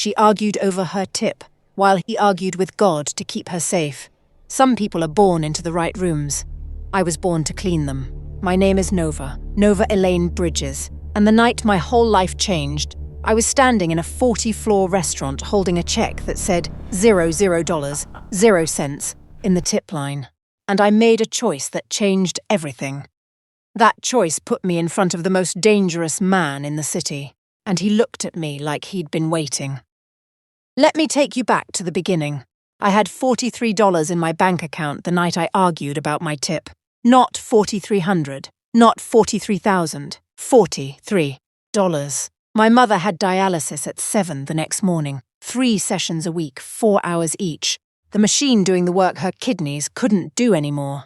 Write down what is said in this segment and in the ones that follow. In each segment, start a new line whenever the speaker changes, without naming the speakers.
She argued over her tip, while he argued with God to keep her safe. Some people are born into the right rooms. I was born to clean them. My name is Nova Elaine Bridges, and the night my whole life changed, I was standing in a 40-floor restaurant holding a check that said $0, 0 cents, in the tip line. And I made a choice that changed everything. That choice put me in front of the most dangerous man in the city, and he looked at me like he'd been waiting. Let me take you back to the beginning. I had $43 in my bank account the night I argued about my tip. Not $4,300, not $43,000, $43. My mother had dialysis at 7 the next morning, 3 sessions a week, 4 hours each. The machine doing the work her kidneys couldn't do anymore.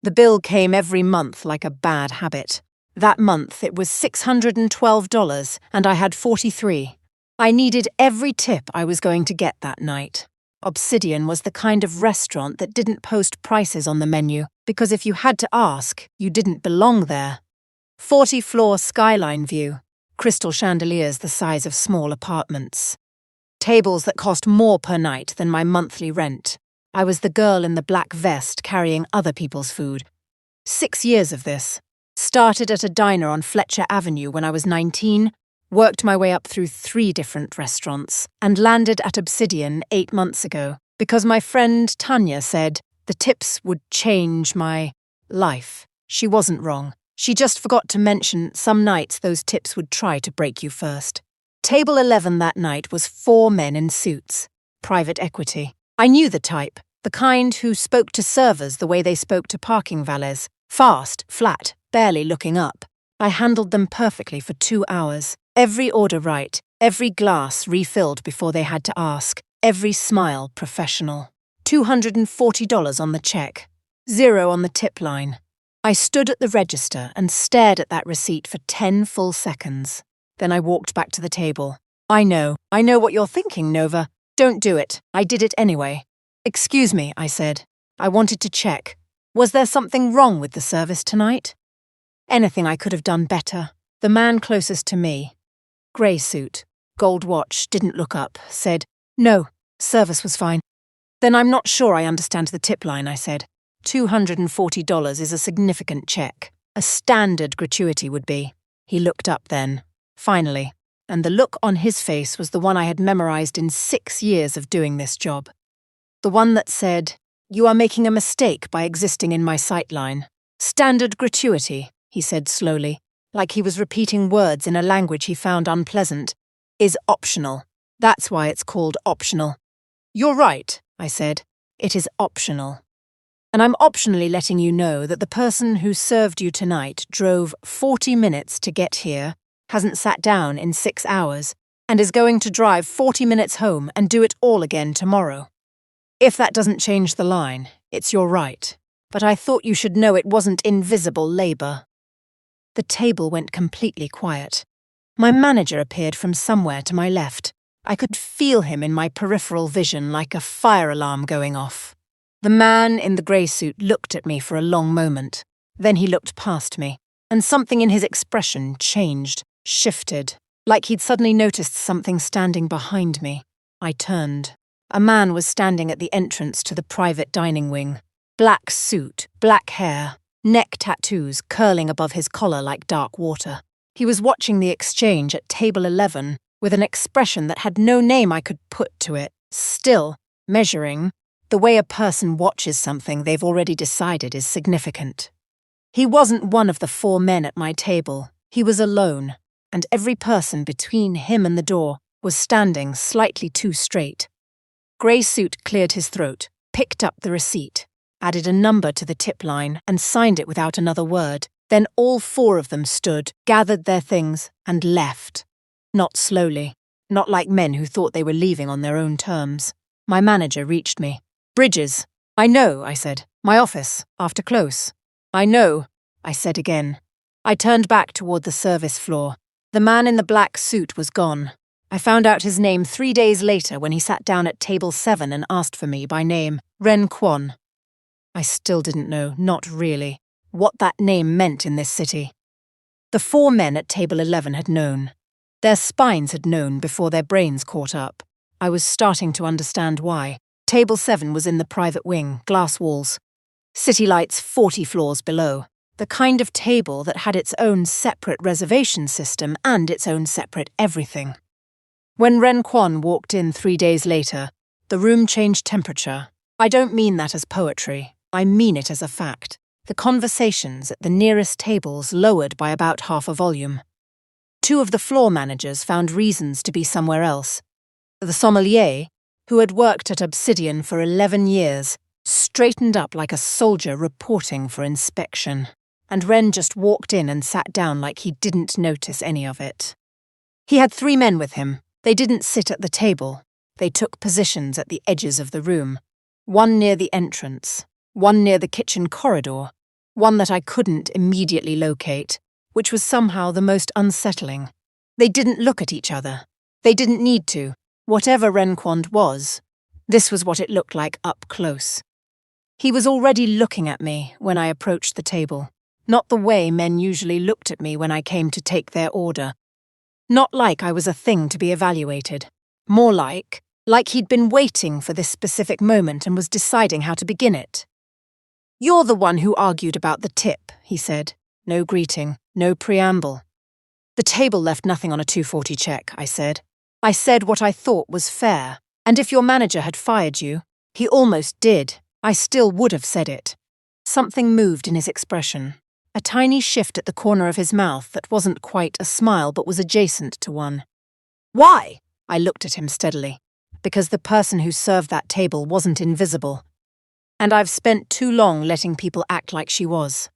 The bill came every month like a bad habit. That month it was $612, and I had $43. I needed every tip I was going to get that night. Obsidian was the kind of restaurant that didn't post prices on the menu, because if you had to ask, you didn't belong there. 40-floor skyline view, crystal chandeliers the size of small apartments. Tables that cost more per night than my monthly rent. I was the girl in the black vest carrying other people's food. 6 years of this. Started at a diner on Fletcher Avenue when I was 19, worked my way up through 3 different restaurants, and landed at Obsidian 8 months ago because my friend Tanya said the tips would change my life. She wasn't wrong. She just forgot to mention some nights those tips would try to break you first. Table 11 that night was 4 men in suits. Private equity. I knew the type, the kind who spoke to servers the way they spoke to parking valets. Fast, flat, barely looking up. I handled them perfectly for 2 hours. Every order right, every glass refilled before they had to ask, every smile professional. $240 on the check, 0 on the tip line. I stood at the register and stared at that receipt for 10 full seconds. Then I walked back to the table. I know what you're thinking, Nova. Don't do it. I did it anyway. Excuse me, I said. I wanted to check. Was there something wrong with the service tonight? Anything I could have done better. The man closest to me, grey suit, gold watch, didn't look up, said, No, service was fine. Then I'm not sure I understand the tip line, I said. $240 is a significant check. A standard gratuity would be. He looked up then, finally, and the look on his face was the one I had memorized in 6 years of doing this job. The one that said, You are making a mistake by existing in my sightline. Standard gratuity, he said slowly, like he was repeating words in a language he found unpleasant, is optional. That's why it's called optional. You're right, I said. It is optional. And I'm optionally letting you know that the person who served you tonight drove 40 minutes to get here, hasn't sat down in 6 hours, and is going to drive 40 minutes home and do it all again tomorrow. If that doesn't change the line, it's your right. But I thought you should know it wasn't invisible labor. The table went completely quiet. My manager appeared from somewhere to my left. I could feel him in my peripheral vision like a fire alarm going off. The man in the grey suit looked at me for a long moment. Then he looked past me, and something in his expression changed, shifted, like he'd suddenly noticed something standing behind me. I turned. A man was standing at the entrance to the private dining wing. Black suit, black hair, neck tattoos curling above his collar like dark water. He was watching the exchange at table 11 with an expression that had no name I could put to it, still, measuring, the way a person watches something they've already decided is significant. He wasn't one of the 4 men at my table. He was alone, and every person between him and the door was standing slightly too straight. Grey suit cleared his throat, picked up the receipt, added a number to the tip line, and signed it without another word. Then all 4 of them stood, gathered their things, and left. Not slowly, not like men who thought they were leaving on their own terms. My manager reached me. Bridges. I know, I said. My office, after close. I know, I said again. I turned back toward the service floor. The man in the black suit was gone. I found out his name 3 days later when he sat down at table 7 and asked for me by name, Ren Kwon. I still didn't know, not really, what that name meant in this city. The 4 men at table 11 had known. Their spines had known before their brains caught up. I was starting to understand why. Table 7 was in the private wing, glass walls. City lights 40 floors below. The kind of table that had its own separate reservation system and its own separate everything. When Ren Kwon walked in 3 days later, the room changed temperature. I don't mean that as poetry. I mean it as a fact. The conversations at the nearest tables lowered by about half a volume. 2 of the floor managers found reasons to be somewhere else. The sommelier, who had worked at Obsidian for 11 years, straightened up like a soldier reporting for inspection, and Ren just walked in and sat down like he didn't notice any of it. He had 3 men with him. They didn't sit at the table. They took positions at the edges of the room. 1 near the entrance, 1 near the kitchen corridor, 1 that I couldn't immediately locate, which was somehow the most unsettling. They didn't look at each other. They didn't need to. Whatever Ren Kwon was, this was what it looked like up close. He was already looking at me when I approached the table, not the way men usually looked at me when I came to take their order. Not like I was a thing to be evaluated. More like he'd been waiting for this specific moment and was deciding how to begin it. "You're the one who argued about the tip," he said. No greeting, no preamble. "The table left nothing on a 240 check," I said. "I said what I thought was fair, and if your manager had fired you, he almost did, I still would have said it." Something moved in his expression. A tiny shift at the corner of his mouth that wasn't quite a smile but was adjacent to one. "Why?" I looked at him steadily. Because the person who served that table wasn't invisible. And I've spent too long letting people act like she was.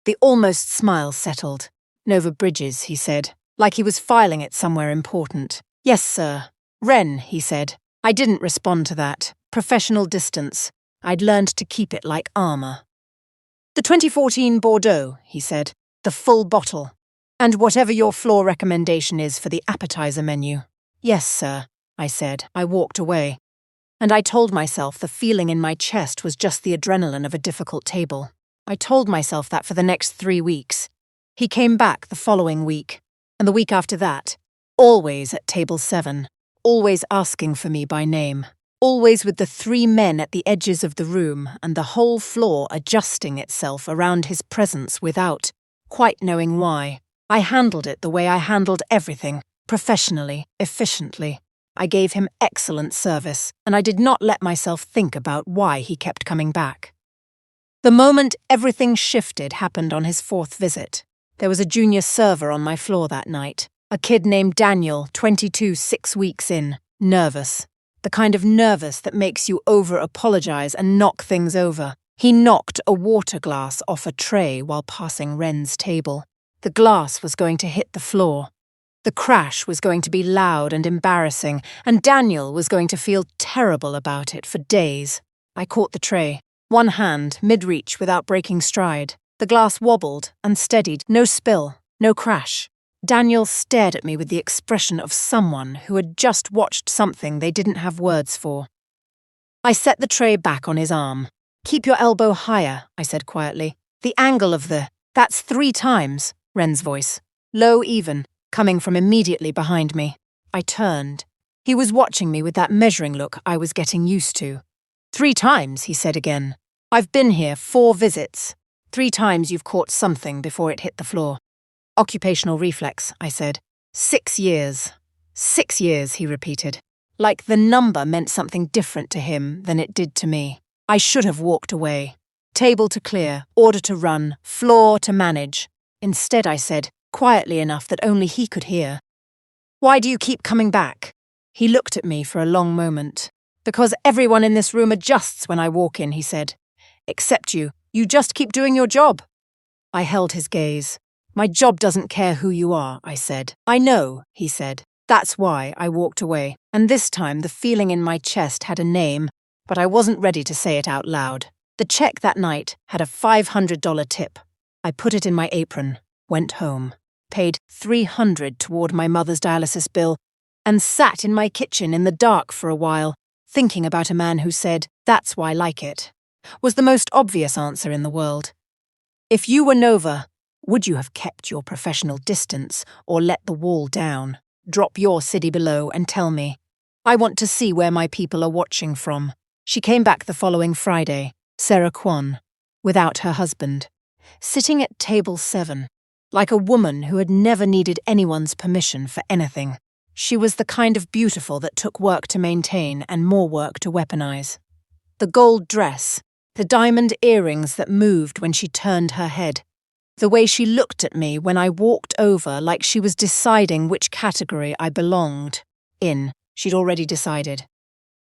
The almost smile settled. "Nova Bridges," he said, like he was filing it somewhere important. "Yes, sir." "Ren," he said. I didn't respond to that. Professional distance. I'd learned to keep it like armor. "The 2014 Bordeaux," he said. "The full bottle. And whatever your floor recommendation is for the appetizer menu." "Yes, sir," I said. I walked away. And I told myself the feeling in my chest was just the adrenaline of a difficult table. I told myself that for the next 3 weeks. He came back the following week, and the week after that, always at table 7, always asking for me by name, always with the 3 men at the edges of the room and the whole floor adjusting itself around his presence without quite knowing why. I handled it the way I handled everything, professionally, efficiently. I gave him excellent service, and I did not let myself think about why he kept coming back. The moment everything shifted happened on his 4th visit. There was a junior server on my floor that night, a kid named Daniel, 22, 6 weeks in, nervous. The kind of nervous that makes you over-apologize and knock things over. He knocked a water glass off a tray while passing Ren's table. The glass was going to hit the floor. The crash was going to be loud and embarrassing, and Daniel was going to feel terrible about it for days. I caught the tray. 1 hand, mid-reach without breaking stride. The glass wobbled, unsteadied, no spill, no crash. Daniel stared at me with the expression of someone who had just watched something they didn't have words for. I set the tray back on his arm. "Keep your elbow higher," I said quietly. "The angle of that's 3 times, Ren's voice. Low even, coming from immediately behind me. I turned. He was watching me with that measuring look I was getting used to. 3 times, he said again. "I've been here 4 visits. 3 times you've caught something before it hit the floor." "Occupational reflex," I said. 6 years. 6 years, he repeated. Like the number meant something different to him than it did to me. I should have walked away. Table to clear, order to run, floor to manage. Instead, I said, quietly enough that only he could hear, "Why do you keep coming back?" He looked at me for a long moment. "Because everyone in this room adjusts when I walk in," he said. "Except you. You just keep doing your job." I held his gaze. "My job doesn't care who you are," I said. "I know," he said. That's why I walked away. And this time the feeling in my chest had a name, but I wasn't ready to say it out loud. The check that night had a $500 tip. I put it in my apron, went home, paid $300 toward my mother's dialysis bill, and sat in my kitchen in the dark for a while, thinking about a man who said, "That's why I like it," was the most obvious answer in the world. If you were Nova, would you have kept your professional distance or let the wall down? Drop your city below and tell me. I want to see where my people are watching from. She came back the following Friday, Sarah Kwon, without her husband, sitting at table 7, like a woman who had never needed anyone's permission for anything. She was the kind of beautiful that took work to maintain and more work to weaponize. The gold dress, the diamond earrings that moved when she turned her head, the way she looked at me when I walked over like she was deciding which category I belonged in. She'd already decided.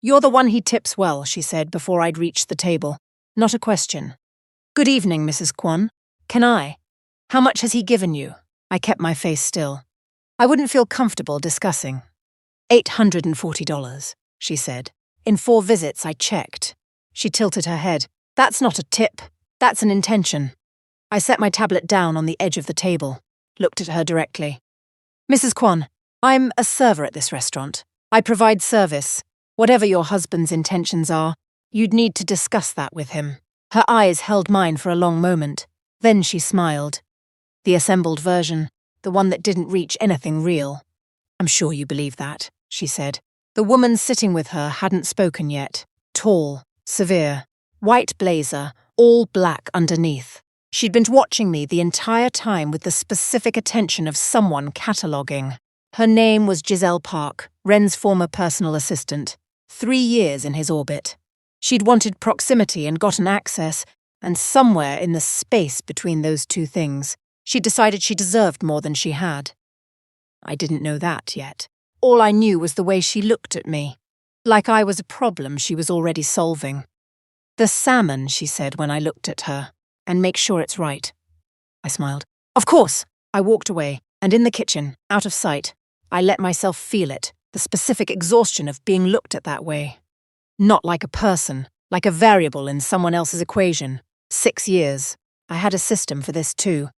"You're the one he tips well," she said before I'd reached the table. Not a question. "Good evening, Mrs. Kwon. Can I? How much has he given you?" I kept my face still. I wouldn't feel comfortable discussing. $840, she said. In 4 visits, I checked. She tilted her head. "That's not a tip. That's an intention." I set my tablet down on the edge of the table, looked at her directly. "Mrs. Kwon, I'm a server at this restaurant. I provide service. Whatever your husband's intentions are, you'd need to discuss that with him." Her eyes held mine for a long moment. Then she smiled. The assembled version, the one that didn't reach anything real. "I'm sure you believe that," she said. The woman sitting with her hadn't spoken yet. Tall, severe, white blazer, all black underneath. She'd been watching me the entire time with the specific attention of someone cataloguing. Her name was Giselle Park, Ren's former personal assistant. 3 years in his orbit. She'd wanted proximity and gotten access, and somewhere in the space between those 2 things, she decided she deserved more than she had. I didn't know that yet. All I knew was the way she looked at me, like I was a problem she was already solving. "The salmon," she said when I looked at her, "and make sure it's right." I smiled. "Of course!" I walked away, and in the kitchen, out of sight, I let myself feel it, the specific exhaustion of being looked at that way. Not like a person, like a variable in someone else's equation. 6 years. I had a system for this too.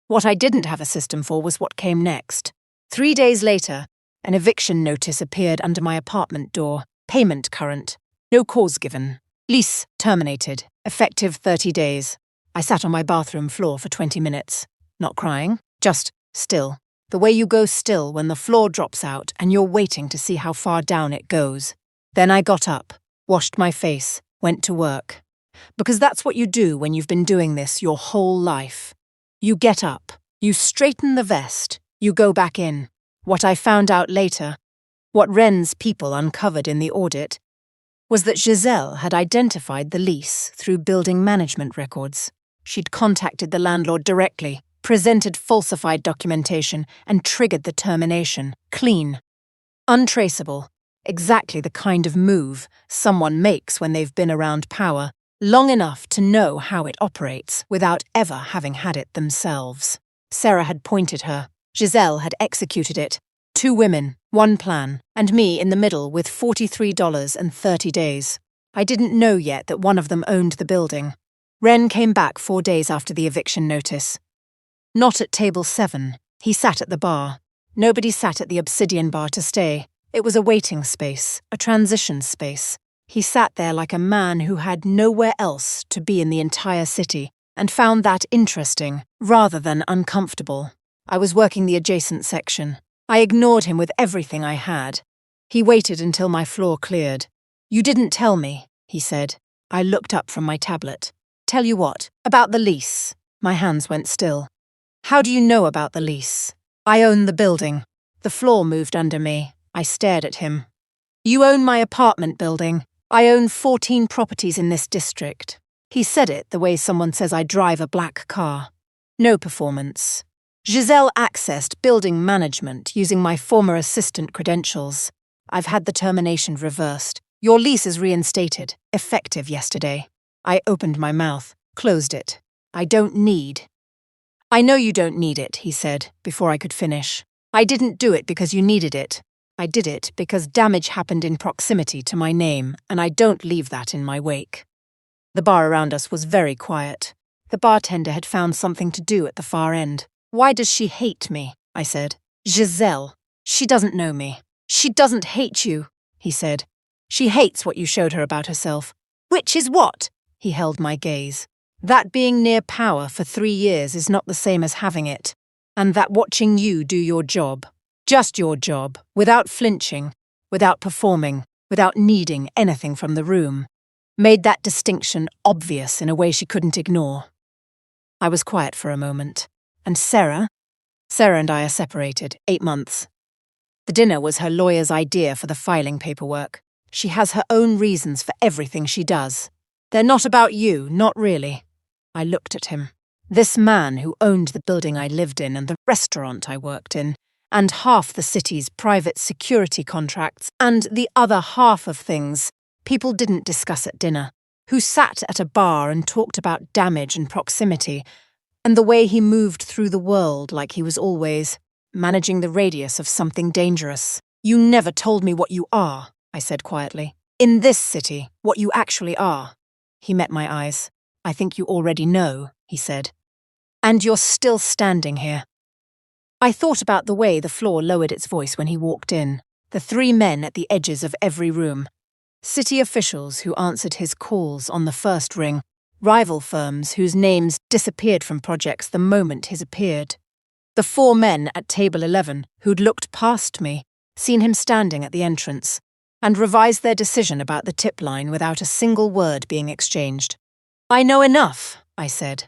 What I didn't have a system for was what came next. 3 days later, an eviction notice appeared under my apartment door. Payment current. No cause given. Lease terminated. Effective 30 days. I sat on my bathroom floor for 20 minutes. Not crying, just still. The way you go still when the floor drops out and you're waiting to see how far down it goes. Then I got up, washed my face, went to work. Because that's what you do when you've been doing this your whole life. You get up, you straighten the vest, you go back in. What I found out later, what Ren's people uncovered in the audit, was that Giselle had identified the lease through building management records. She'd contacted the landlord directly, presented falsified documentation, and triggered the termination. Clean. Untraceable. Exactly the kind of move someone makes when they've been around power long enough to know how it operates without ever having had it themselves. Sarah had pointed her. Giselle had executed it. 2 women, 1 plan, and me in the middle with $43 and 30 days. I didn't know yet that one of them owned the building. Ren came back 4 days after the eviction notice. Not at table 7. He sat at the bar. Nobody sat at the obsidian bar to stay. It was a waiting space, a transition space. He sat there like a man who had nowhere else to be in the entire city, and found that interesting, rather than uncomfortable. I was working the adjacent section. I ignored him with everything I had. He waited until my floor cleared. "You didn't tell me," he said. I looked up from my tablet. "Tell you what? About the lease." My hands went still. "How do you know about the lease?" "I own the building." The floor moved under me. I stared at him. "You own my apartment building. I own 14 properties in this district." He said it the way someone says I drive a black car. No performance. Giselle accessed building management using my former assistant credentials. I've had the termination reversed. Your lease is reinstated, effective yesterday. I opened my mouth, closed it. I don't need. "I know you don't need it," he said, before I could finish. "I didn't do it because you needed it. I did it because damage happened in proximity to my name, and I don't leave that in my wake." The bar around us was very quiet. The bartender had found something to do at the far end. "Why does she hate me?" I said. "Giselle. She doesn't know me." "She doesn't hate you," he said. "She hates what you showed her about herself." "Which is what?" He held my gaze. "That being near power for 3 years is not the same as having it, and that watching you do your job, Just your job, without flinching, without performing, without needing anything from the room. Made that distinction obvious in a way she couldn't ignore. I was quiet for a moment. And Sarah and I are separated, 8 months. The dinner was her lawyer's idea for the filing paperwork. She has her own reasons for everything she does. They're not about you, not really. I looked at him. This man who owned the building I lived in and the restaurant I worked in, and half the city's private security contracts, and the other half of things people didn't discuss at dinner, who sat at a bar and talked about damage and proximity, and the way he moved through the world like he was always managing the radius of something dangerous. You never told me what you are, I said quietly. In this city, what you actually are. He met my eyes. I think you already know, he said. And you're still standing here. I thought about the way the floor lowered its voice when he walked in. The 3 men at the edges of every room. City officials who answered his calls on the first ring. Rival firms whose names disappeared from projects the moment his appeared. The 4 men at table 11 who'd looked past me, seen him standing at the entrance, and revised their decision about the tip line without a single word being exchanged. I know enough, I said.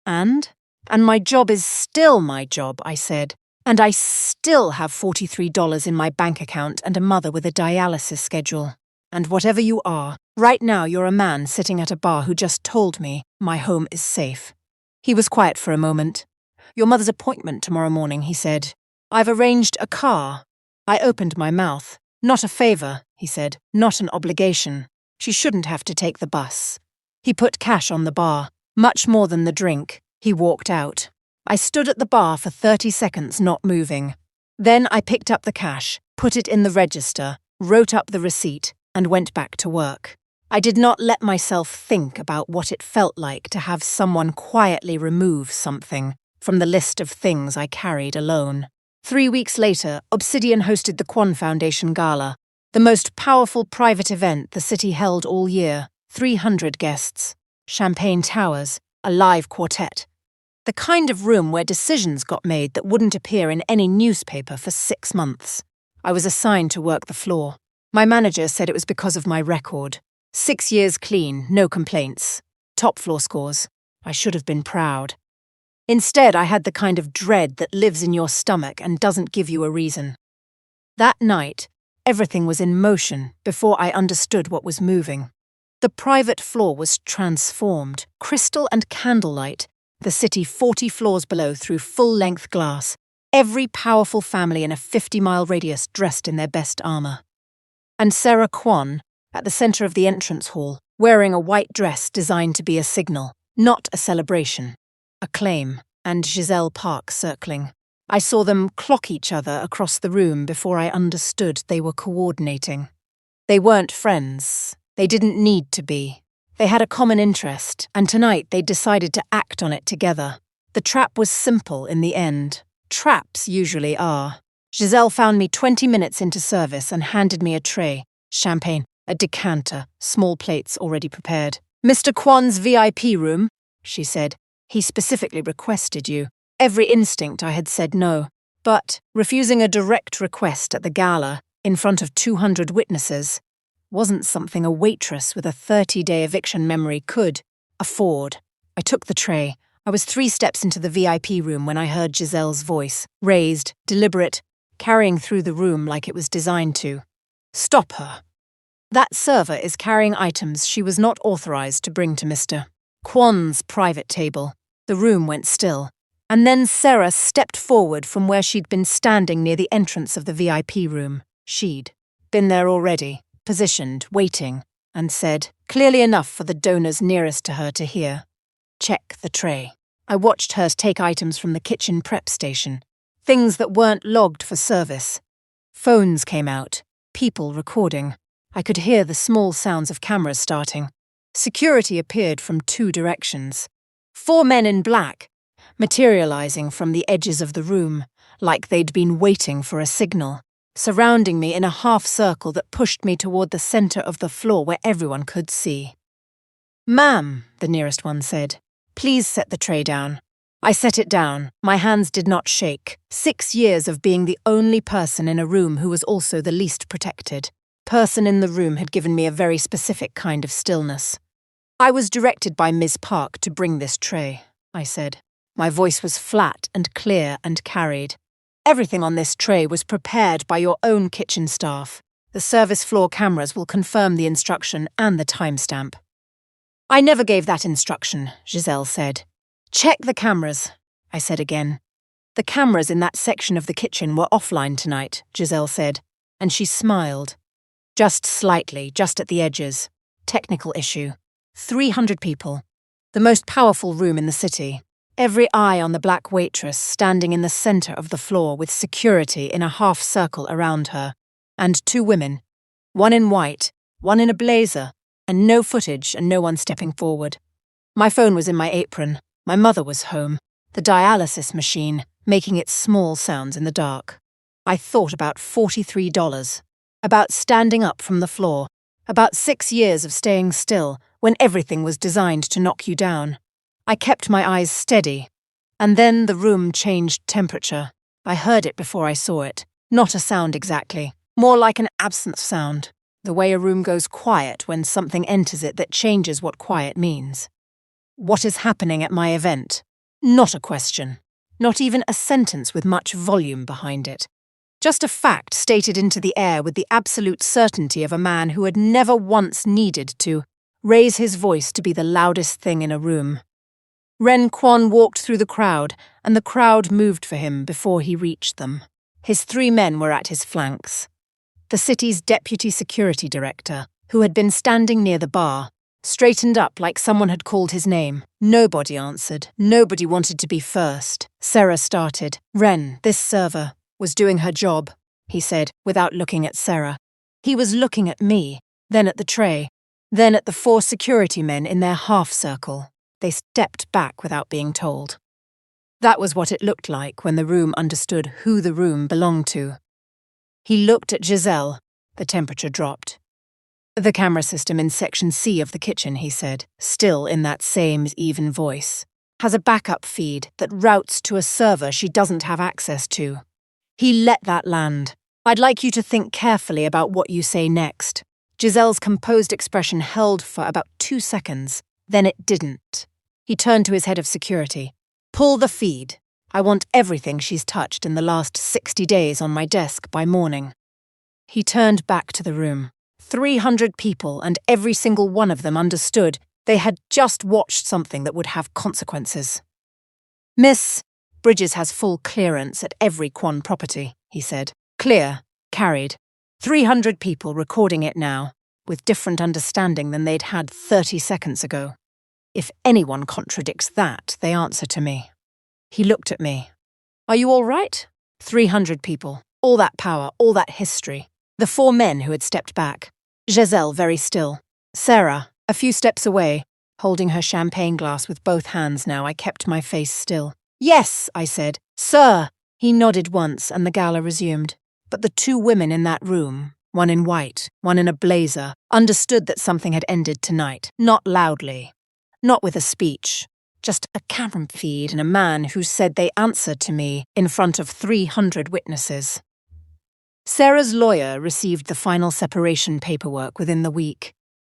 And my job is still my job, I said. And I still have $43 in my bank account and a mother with a dialysis schedule. And whatever you are, right now you're a man sitting at a bar who just told me my home is safe. He was quiet for a moment. Your mother's appointment tomorrow morning, he said. I've arranged a car. I opened my mouth. Not a favor, he said. Not an obligation. She shouldn't have to take the bus. He put cash on the bar. Much more than the drink. He walked out. I stood at the bar for 30 seconds not moving. Then I picked up the cash, put it in the register, wrote up the receipt, and went back to work. I did not let myself think about what it felt like to have someone quietly remove something from the list of things I carried alone. 3 weeks later, Obsidian hosted the Kwon Foundation Gala, the most powerful private event the city held all year. 300 guests, champagne towers, a live quartet. The kind of room where decisions got made that wouldn't appear in any newspaper for 6 months. I was assigned to work the floor. My manager said it was because of my record. 6 years clean, no complaints. Top floor scores. I should have been proud. Instead, I had the kind of dread that lives in your stomach and doesn't give you a reason. That night, everything was in motion before I understood what was moving. The private floor was transformed, crystal and candlelight, the city 40 floors below through full-length glass, every powerful family in a 50-mile radius dressed in their best armor. And Sarah Kwon, at the center of the entrance hall, wearing a white dress designed to be a signal, not a celebration, a claim, and Giselle Park circling. I saw them clock each other across the room before I understood they were coordinating. They weren't friends. They didn't need to be. They had a common interest, and tonight they decided to act on it together. The trap was simple in the end. Traps usually are. Giselle found me 20 minutes into service and handed me a tray, champagne, a decanter, small plates already prepared. Mr. Kwon's VIP room, she said. He specifically requested you. Every instinct I had said no. But refusing a direct request at the gala, in front of 200 witnesses, wasn't something a waitress with a 30-day eviction memory could afford. I took the tray. I was 3 steps into the VIP room when I heard Giselle's voice, raised, deliberate, carrying through the room like it was designed to. Stop her. That server is carrying items she was not authorized to bring to Mr. Kwon's private table. The room went still. And then Sarah stepped forward from where she'd been standing near the entrance of the VIP room. She'd been there already, positioned, waiting, and said, clearly enough for the donors nearest to her to hear, check the tray. I watched her take items from the kitchen prep station, things that weren't logged for service. Phones came out, people recording. I could hear the small sounds of cameras starting. Security appeared from 2 directions. 4 men in black, materializing from the edges of the room, like they'd been waiting for a signal, surrounding me in a half-circle that pushed me toward the center of the floor where everyone could see. Ma'am, the nearest one said, please set the tray down. I set it down. My hands did not shake. 6 years of being the only person in a room who was also the least protected. Person in the room had given me a very specific kind of stillness. I was directed by Ms. Park to bring this tray, I said. My voice was flat and clear and carried. Everything on this tray was prepared by your own kitchen staff. The service floor cameras will confirm the instruction and the timestamp. I never gave that instruction, Giselle said. Check the cameras, I said again. The cameras in that section of the kitchen were offline tonight, Giselle said, and she smiled. Just slightly, just at the edges. Technical issue. 300 people. The most powerful room in the city. Every eye on the black waitress standing in the center of the floor with security in a half circle around her. And 2 women. One in white, one in a blazer, and no footage and no one stepping forward. My phone was in my apron. My mother was home. The dialysis machine, making its small sounds in the dark. I thought about $43. About standing up from the floor. About 6 years of staying still when everything was designed to knock you down. I kept my eyes steady. And then the room changed temperature. I heard it before I saw it. Not a sound exactly. More like an absence sound. The way a room goes quiet when something enters it that changes what quiet means. What is happening at my event? Not a question. Not even a sentence with much volume behind it. Just a fact stated into the air with the absolute certainty of a man who had never once needed to raise his voice to be the loudest thing in a room. Ren Kwon walked through the crowd, and the crowd moved for him before he reached them. His 3 men were at his flanks. The city's deputy security director, who had been standing near the bar, straightened up like someone had called his name. Nobody answered. Nobody wanted to be first. Sarah started. Ren, this server, was doing her job, he said, without looking at Sarah. He was looking at me, then at the tray, then at the 4 security men in their half circle. They stepped back without being told. That was what it looked like when the room understood who the room belonged to. He looked at Giselle. The temperature dropped. The camera system in Section C of the kitchen, he said, still in that same even voice, has a backup feed that routes to a server she doesn't have access to. He let that land. I'd like you to think carefully about what you say next. Giselle's composed expression held for about 2 seconds, then it didn't. He turned to his head of security. Pull the feed. I want everything she's touched in the last 60 days on my desk by morning. He turned back to the room. 300 people, and every single one of them understood they had just watched something that would have consequences. Miss, Bridges has full clearance at every Kwon property, he said. Clear, carried. 300 people recording it now, with different understanding than they'd had 30 seconds ago. If anyone contradicts that, they answer to me. He looked at me. Are you all right? 300 people, all that power, all that history. The 4 men who had stepped back. Giselle very still. Sarah, a few steps away, holding her champagne glass with both hands now. I kept my face still. Yes, I said. Sir. He nodded once and the gala resumed. But the 2 women in that room, one in white, one in a blazer, understood that something had ended tonight. Not loudly. Not with a speech. Just a camera feed and a man who said they answered to me in front of 300 witnesses. Sarah's lawyer received the final separation paperwork within the week.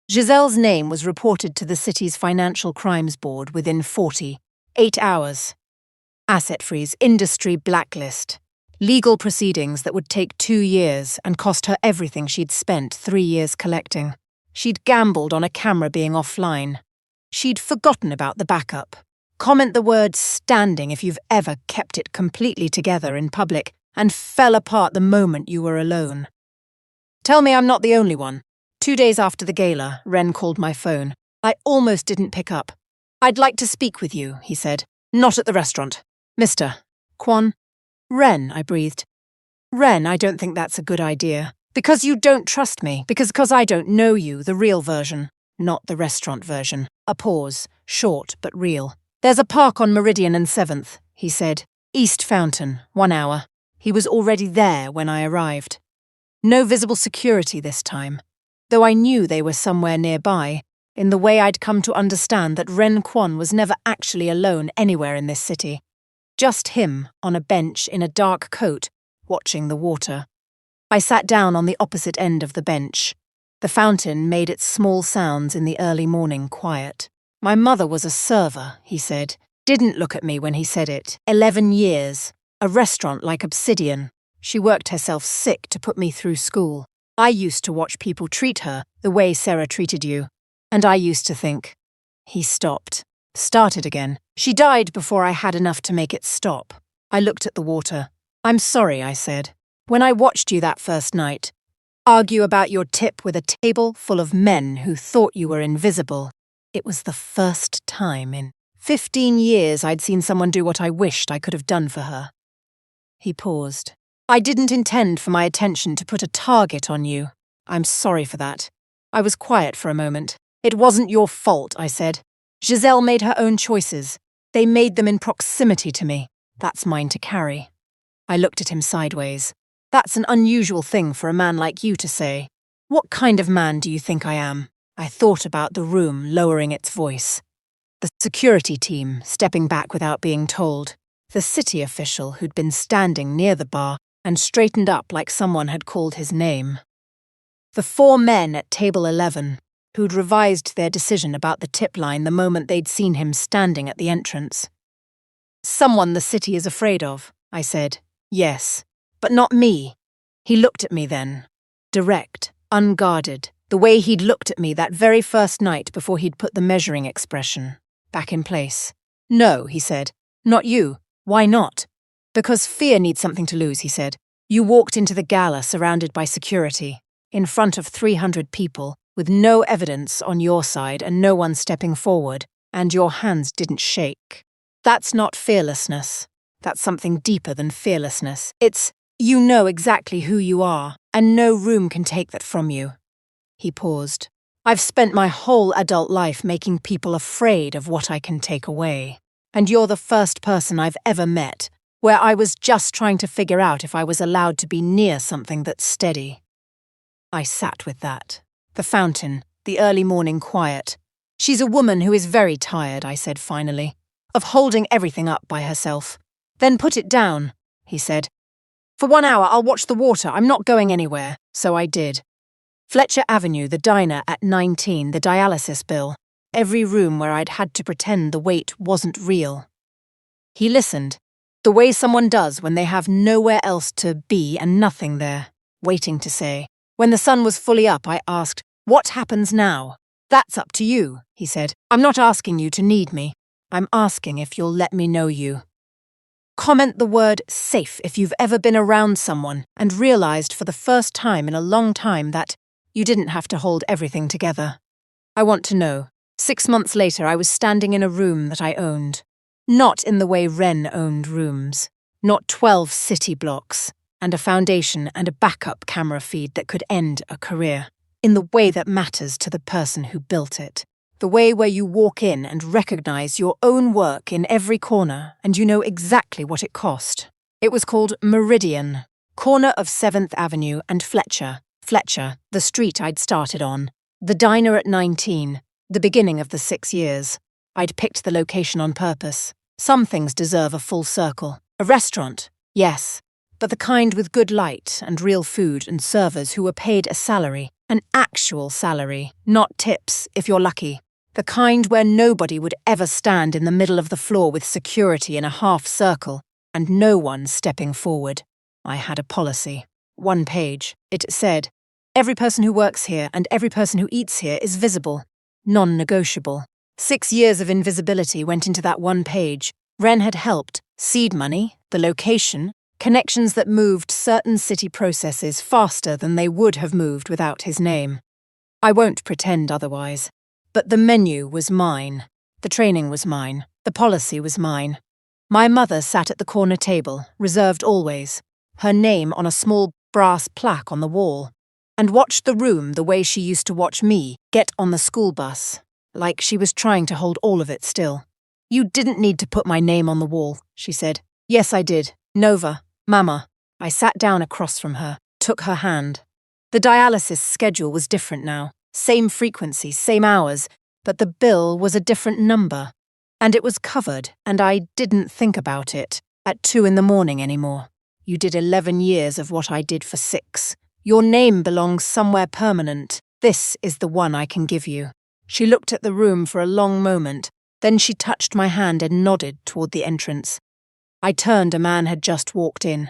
Giselle's name was reported to the city's Financial Crimes Board within 48 hours. Asset freeze, industry blacklist. Legal proceedings that would take 2 years and cost her everything she'd spent 3 years collecting. She'd gambled on a camera being offline. She'd forgotten about the backup. Comment the word standing if you've ever kept it completely together in public and fell apart the moment you were alone. Tell me I'm not the only one. 2 days after the gala, Ren called my phone. I almost didn't pick up. I'd like to speak with you, he said. Not at the restaurant. Mr. Kwon? Ren, I breathed. Ren, I don't think that's a good idea. Because you don't trust me. Because I don't know you, the real version. Not the restaurant version. A pause, short but real. There's a park on Meridian and 7th, he said. East Fountain, 1 hour. He was already there when I arrived. No visible security this time. Though I knew they were somewhere nearby, in the way I'd come to understand that Ren Kwon was never actually alone anywhere in this city. Just him, on a bench in a dark coat, watching the water. I sat down on the opposite end of the bench. The fountain made its small sounds in the early morning quiet. My mother was a server, he said. Didn't look at me when he said it. 11 years. A restaurant like Obsidian. She worked herself sick to put me through school. I used to watch people treat her the way Sarah treated you. And I used to think. He stopped. Started again. She died before I had enough to make it stop. I looked at the water. I'm sorry, I said. When I watched you that first night, argue about your tip with a table full of men who thought you were invisible, it was the first time in 15 years I'd seen someone do what I wished I could have done for her. He paused. I didn't intend for my attention to put a target on you. I'm sorry for that. I was quiet for a moment. It wasn't your fault, I said. Giselle made her own choices. They made them in proximity to me. That's mine to carry. I looked at him sideways. That's an unusual thing for a man like you to say. What kind of man do you think I am? I thought about the room lowering its voice. The security team stepping back without being told. The city official who'd been standing near the bar and straightened up like someone had called his name. The 4 men at table 11, who'd revised their decision about the tip line the moment they'd seen him standing at the entrance. Someone the city is afraid of, I said. Yes, but not me. He looked at me then. Direct, unguarded, the way he'd looked at me that very first night before he'd put the measuring expression back in place. No, he said. Not you. Why not? Because fear needs something to lose, he said. You walked into the gala surrounded by security, in front of 300 people, with no evidence on your side and no one stepping forward, and your hands didn't shake. That's not fearlessness. That's something deeper than fearlessness. It's, you know exactly who you are, and no room can take that from you. He paused. I've spent my whole adult life making people afraid of what I can take away. And you're the first person I've ever met where I was just trying to figure out if I was allowed to be near something that's steady. I sat with that. The fountain, the early morning quiet. She's a woman who is very tired, I said finally, of holding everything up by herself. Then put it down, he said. For 1 hour I'll watch the water, I'm not going anywhere. So I did. Fletcher Avenue, the diner at 19, the dialysis bill. Every room where I'd had to pretend the wait wasn't real. He listened, the way someone does when they have nowhere else to be and nothing there, waiting to say. When the sun was fully up, I asked, what happens now? That's up to you, he said. I'm not asking you to need me. I'm asking if you'll let me know you. Comment the word safe if you've ever been around someone and realized for the first time in a long time that you didn't have to hold everything together. I want to know. 6 months later, I was standing in a room that I owned. Not in the way Ren owned rooms. Not 12 city blocks, and a foundation and a backup camera feed that could end a career. In the way that matters to the person who built it. The way where you walk in and recognize your own work in every corner and you know exactly what it cost. It was called Meridian, corner of 7th Avenue and Fletcher. Fletcher, the street I'd started on. The diner at 19. The beginning of the 6 years. I'd picked the location on purpose. Some things deserve a full circle. A restaurant, yes, but the kind with good light and real food and servers who were paid a salary, an actual salary, not tips if you're lucky. The kind where nobody would ever stand in the middle of the floor with security in a half circle and no one stepping forward. I had a policy. 1 page. It said, every person who works here and every person who eats here is visible. Non-negotiable. 6 years of invisibility went into that 1 page. Ren had helped. Seed money, the location, connections that moved certain city processes faster than they would have moved without his name. I won't pretend otherwise. But the menu was mine. The training was mine. The policy was mine. My mother sat at the corner table, reserved always, her name on a small brass plaque on the wall, and watched the room the way she used to watch me get on the school bus, like she was trying to hold all of it still. You didn't need to put my name on the wall, she said. Yes, I did. Nova. Mama. I sat down across from her, took her hand. The dialysis schedule was different now. Same frequency, same hours, but the bill was a different number. And it was covered, and I didn't think about it at 2 in the morning anymore. You did 11 years of what I did for 6. Your name belongs somewhere permanent. This is the one I can give you. She looked at the room for a long moment, then she touched my hand and nodded toward the entrance. I turned. A man had just walked in.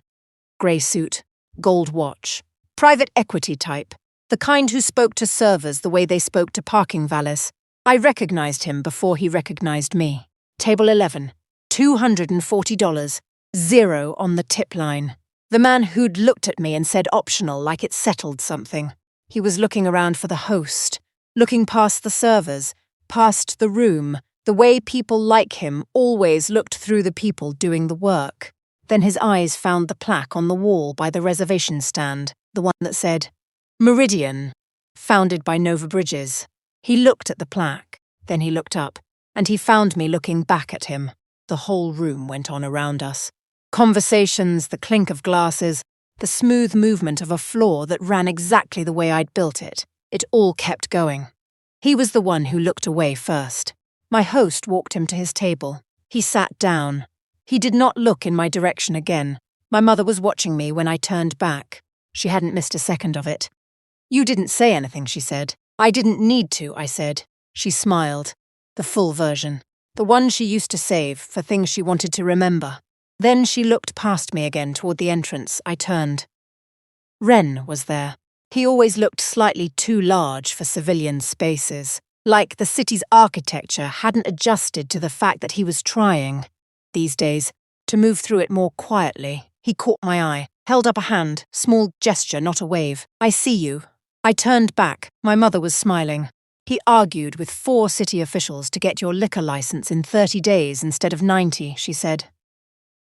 Grey suit, gold watch. Private equity type. The kind who spoke to servers the way they spoke to parking valets. I recognized him before he recognized me. Table 11. $240. 0 on the tip line. The man who'd looked at me and said optional like it settled something. He was looking around for the host, looking past the servers, past the room, the way people like him always looked through the people doing the work. Then his eyes found the plaque on the wall by the reservation stand, the one that said, Meridian, founded by Nova Bridges. He looked at the plaque, then he looked up, and he found me looking back at him. The whole room went on around us. Conversations, the clink of glasses, the smooth movement of a floor that ran exactly the way I'd built it. It all kept going. He was the one who looked away first. My host walked him to his table. He sat down. He did not look in my direction again. My mother was watching me when I turned back. She hadn't missed a second of it. You didn't say anything, she said. I didn't need to, I said. She smiled. The full version. The one she used to save for things she wanted to remember. Then she looked past me again toward the entrance. I turned. Ren was there. He always looked slightly too large for civilian spaces, like the city's architecture hadn't adjusted to the fact that he was trying, these days, to move through it more quietly. He caught my eye, held up a hand, small gesture, not a wave. I see you. I turned back. My mother was smiling. He argued with 4 city officials to get your liquor license in 30 days instead of 90, she said.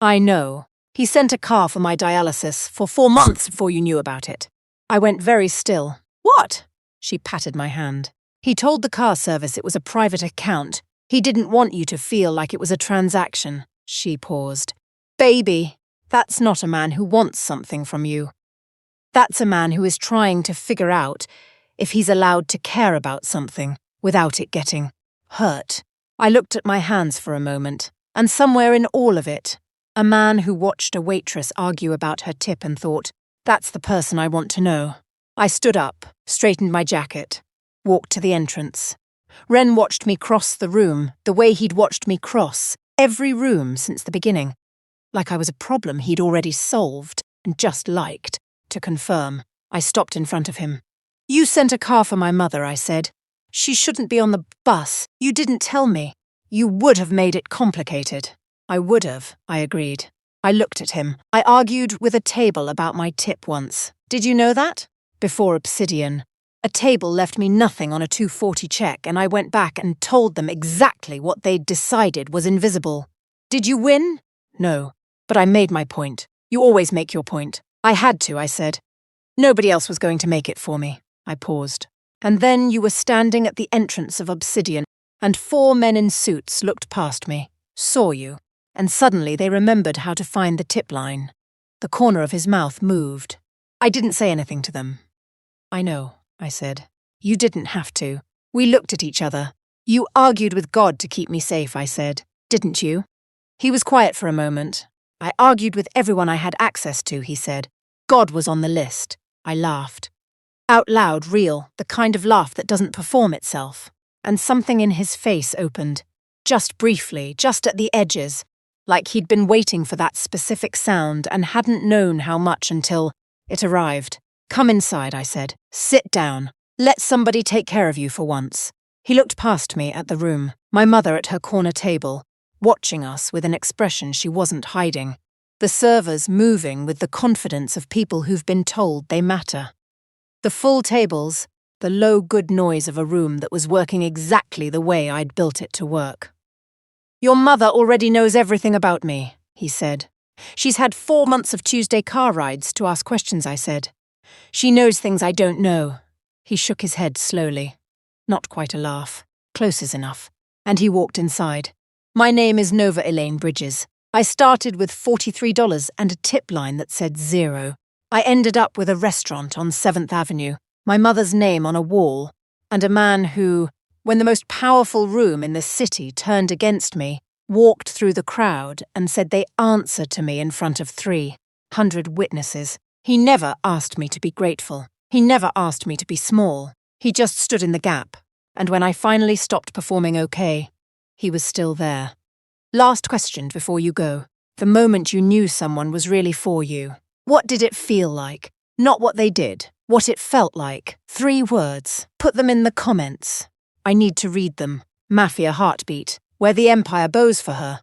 I know. He sent a car for my dialysis for 4 months before you knew about it. I went very still. What? She patted my hand. He told the car service it was a private account. He didn't want you to feel like it was a transaction. She paused. Baby, that's not a man who wants something from you. That's a man who is trying to figure out if he's allowed to care about something without it getting hurt. I looked at my hands for a moment, and somewhere in all of it, a man who watched a waitress argue about her tip and thought, that's the person I want to know. I stood up, straightened my jacket, walked to the entrance. Ren watched me cross the room the way he'd watched me cross every room since the beginning, like I was a problem he'd already solved and just liked. To confirm, I stopped in front of him. You sent a car for my mother, I said. She shouldn't be on the bus. You didn't tell me. You would have made it complicated. I would have, I agreed. I looked at him. I argued with a table about my tip once. Did you know that? Before Obsidian. A table left me nothing on a $240 check, and I went back and told them exactly what they'd decided was invisible. Did you win? No. But I made my point. You always make your point. I had to, I said. Nobody else was going to make it for me. I paused. And then you were standing at the entrance of Obsidian, and 4 men in suits looked past me, saw you, and suddenly they remembered how to find the tip line. The corner of his mouth moved. I didn't say anything to them. I know, I said. You didn't have to. We looked at each other. You argued with God to keep me safe, I said. Didn't you? He was quiet for a moment. I argued with everyone I had access to, he said. God was on the list. I laughed. Out loud, real, the kind of laugh that doesn't perform itself. And something in his face opened. Just briefly, just at the edges, like he'd been waiting for that specific sound and hadn't known how much until it arrived. Come inside, I said. Sit down. Let somebody take care of you for once. He looked past me at the room, my mother at her corner table, watching us with an expression she wasn't hiding. The servers moving with the confidence of people who've been told they matter. The full tables, the low good noise of a room that was working exactly the way I'd built it to work. Your mother already knows everything about me, he said. She's had 4 months of Tuesday car rides to ask questions, I said. She knows things I don't know. He shook his head slowly. Not quite a laugh. Close enough. And he walked inside. My name is Nova Elaine Bridges. I started with $43 and a tip line that said 0. I ended up with a restaurant on 7th Avenue, my mother's name on a wall, and a man who, When the most powerful room in the city turned against me, walked through the crowd and said they answered to me in front of 300 witnesses. He never asked me to be grateful. He never asked me to be small. He just stood in the gap. And when I finally stopped performing okay, he was still there. Last question before you go. The moment you knew someone was really for you, what did it feel like? Not what they did, what it felt like. 3 words. Put them in the comments. I need to read them. Mafia heartbeat. Where the empire bows for her.